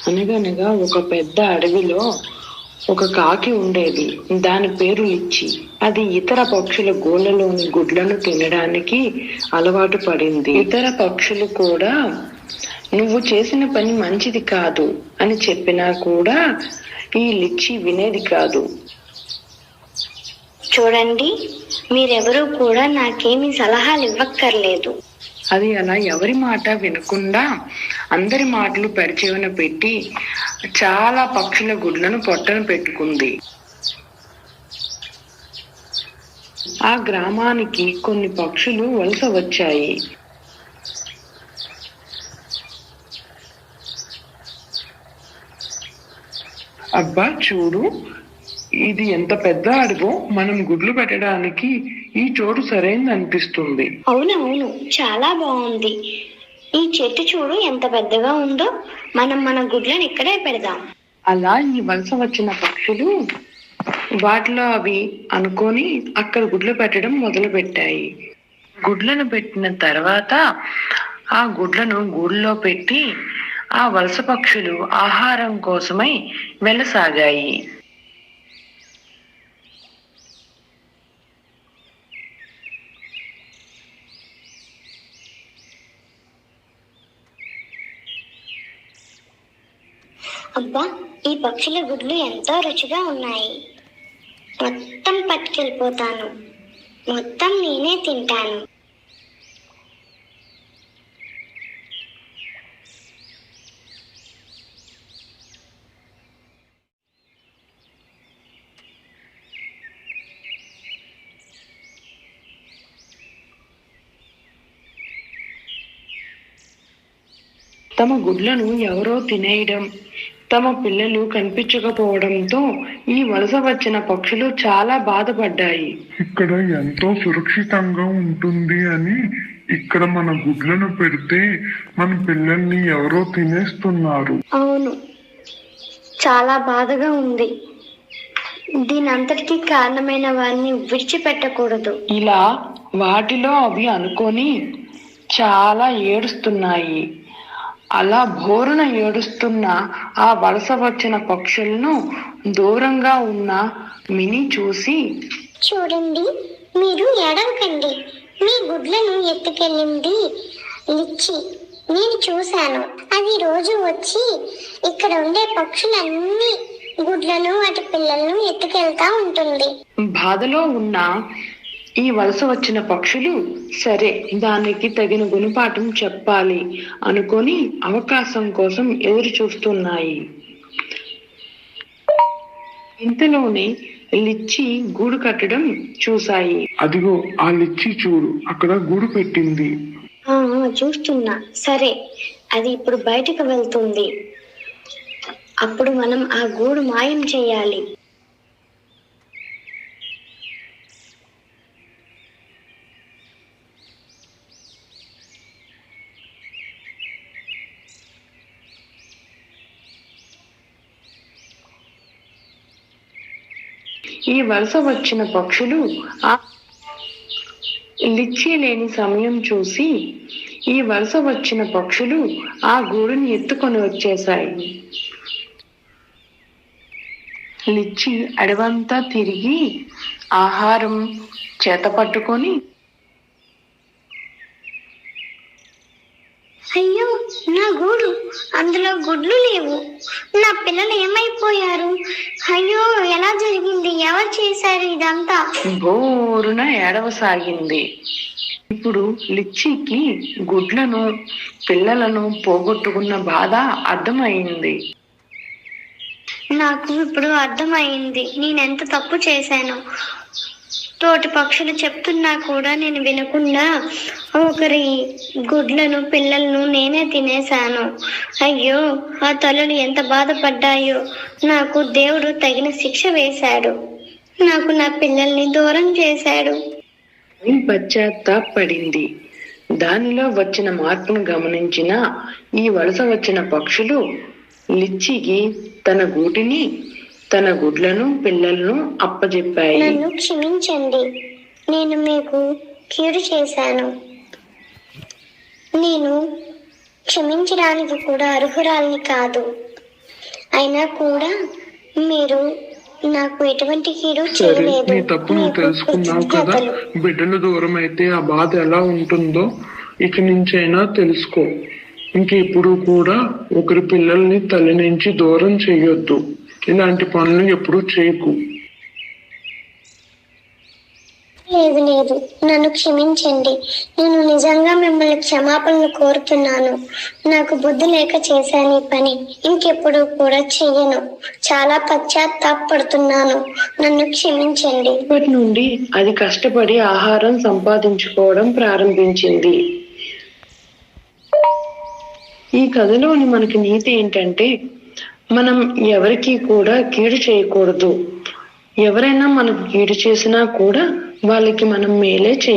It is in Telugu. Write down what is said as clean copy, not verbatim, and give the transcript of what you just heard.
అనగనగా ఒక పెద్ద అడవిలో ఒక కాకి ఉండేది. దాని పేరు లిచ్చి. అది ఇతర పక్షుల గూళ్ళలోని గుడ్లను తినడానికి అలవాటు పడింది. ఇతర పక్షులు కూడా నువ్వు చేసిన పని మంచిది కాదు అని చెప్పినా కూడా ఈ లిచ్చి వినేది కాదు. చూడండి, మీరెవరూ కూడా నాకేమీ సలహాలు ఇవ్వక్కర్లేదు. అది అలా ఎవరి మాట వినకుండా అందరి మాటలు పరిచయన పెట్టి చాలా పక్షుల గుడ్లను పొట్టన పెట్టుకుంది. ఆ గ్రామానికి కొన్ని పక్షులు వలస వచ్చాయి. అబ్బా చూడు, ఇది ఎంత పెద్ద అడవో, మనం గుడ్లు పెట్టడానికి ఈ చోటు సరైనది అనిపిస్తుంది. అవునవును, చాలా బాగుంది. ఈ చెట్టు చూడు ఎంత పెద్దగా ఉందో. మనం మన గుడ్లను ఇక్కడే పెడదాం. అలా ఈ వలస వచ్చిన పక్షులు వాటిలో అవి అనుకొని అక్కడ గుడ్లు పెట్టడం మొదలు పెట్టాయి. గుడ్లను పెట్టిన తర్వాత ఆ గుడ్లను గూడులో పెట్టి ఆ వలస పక్షులు ఆహారం కోసమై వెళ్ళసాగాయి. అబ్బా, ఈ పక్షుల గుడ్లు ఎంతో రుచిగా ఉన్నాయి. మొత్తం పట్టుకెళ్ళిపోతాను. మొత్తం నేనే తింటాను. తమ గుడ్లను ఎవరో తినేయడం, తమ పిల్లలు కనిపించకపోవడంతో ఈ వలస వచ్చిన పక్షులు చాలా బాధపడ్డాయి. ఇక్కడ ఎంతో సురక్షితంగా ఉంటుంది అని ఇక్కడ మన గుడ్లను పెడితే మన పిల్లల్ని ఎవరో తినేస్తున్నారు. అవును, చాలా బాధగా ఉంది. దీని అంతటికీ కారణమైన వారిని విడిచిపెట్టకూడదు. ఇలా వాటిలో అవి అనుకొని చాలా ఏడుస్తున్నాయి. అలా బోరున ఏడుస్తున్న ఆ వలస వచ్చిన పక్షులను దూరంగా ఉన్న మినీ చూసి, చూడండి, మీరు ఏడవకండి. మీ గుడ్లను ఎత్తుకెళ్ళింది లిచ్చి. నేను చూశాను. అది రోజు వచ్చి ఇక్కడ ఉండే పక్షులన్నీ గుడ్లను వాటి పిల్లలను ఎత్తుకెళ్తా ఉంటుంది. బాధలో ఉన్న ఈ వలస వచ్చిన పక్షులు సరే, దానికి తగిన గుణపాఠం చెప్పాలి అనుకొని అవకాశం కోసం ఎదురు చూస్తున్నాయి. ఇంతలోనే లిచ్చి గూడు కట్టడం చూశాయి. అదిగో ఆ లిచ్చి చూడు, అక్కడ గూడు పెట్టింది. చూస్తున్నా. సరే, అది ఇప్పుడు బయటకు వెళ్తుంది. అప్పుడు మనం ఆ గూడు మాయం చేయాలి. ఈ వలస వచ్చిన పక్షులు ఆ లిచ్చి లేని సమయం చూసి ఈ వలస వచ్చిన పక్షులు ఆ గూడుని ఎత్తుకొని వచ్చేశాయి. లిచ్చి అడవంతా తిరిగి ఆహారం చేత పట్టుకొని, అయ్యో, నా గూడు, అందులో గుడ్లు లేవు. నా పిల్లలు ఏమైపోయారు? అయ్యో, ఎలా జరిగింది? ఎవరు చేశారు ఇదంతా? బోరున ఏడవసాగింది. ఇప్పుడు లిచ్చికి గుడ్లను పిల్లలను పోగొట్టుకున్న బాధ అర్థమైంది. నాకు ఇప్పుడు అర్థమైంది నేనెంత తప్పు చేశాను. తోటి పక్షులు చెప్తున్నా కూడా నేను వినకుండా ఒకరి గుడ్లను పిల్లలను నేనే తినేశాను. అయ్యో, ఆ తల్లులు ఎంత బాధపడ్డాయో. నాకు దేవుడు తగిన శిక్ష వేశాడు. నాకు నా పిల్లల్ని దూరం చేశాడు. పశ్చాత్తాపడింది. దానిలో వచ్చిన మార్పును గమనించిన ఈ వలస వచ్చిన పక్షులు లిచ్చికి తన గూటిని, తన గుడ్లను పిల్లలను అప్పజెప్పాయి. నన్ను క్షమించండి, నేను మీకు కీడు చేశాను. నేను క్షమించడానికి కూడా అర్హురాలిని కాదు. అయినా కూడా మీరు నాకు ఎటువంటి కీడు సరే, చేయలేదు. నీ తప్పు నువ్వు మీకు తెలుసుకున్నావు కదా. కృతజ్ఞతలు. బిడ్డలు దూరం అయితే ఆ బాధ ఎలా ఉంటుందో ఇక నుంచైనా తెలుసుకో. ఇంకెప్పుడు కూడా ఒకరి పిల్లల్ని తల్లి నుంచి దూరం చేయొద్దు. ఇలాంటి పనులు ఎప్పుడూ చేయకు. లేదు లేదు, నన్ను క్షమించండి. నేను నిజంగా మిమ్మల్ని క్షమాపణలు కోరుతున్నాను. నాకు బుద్ధి లేక చేశాను ఈ పని. ఇంకెప్పుడు కూడా చెయ్యను. చాలా పశ్చాత్తాపడుతున్నాను. నన్ను క్షమించండి. ఇప్పటి నుండి అది కష్టపడి ఆహారం సంపాదించుకోవడం ప్రారంభించింది. ఈ కథలోని మనకి నీతి ఏంటంటే, మనం ఎవరికి కూడా కీడు చేయకూడదు. ఎవరైనా మనకు కీడు చేసినా కూడా వాళ్ళకి మనం మేలే చేయాలి.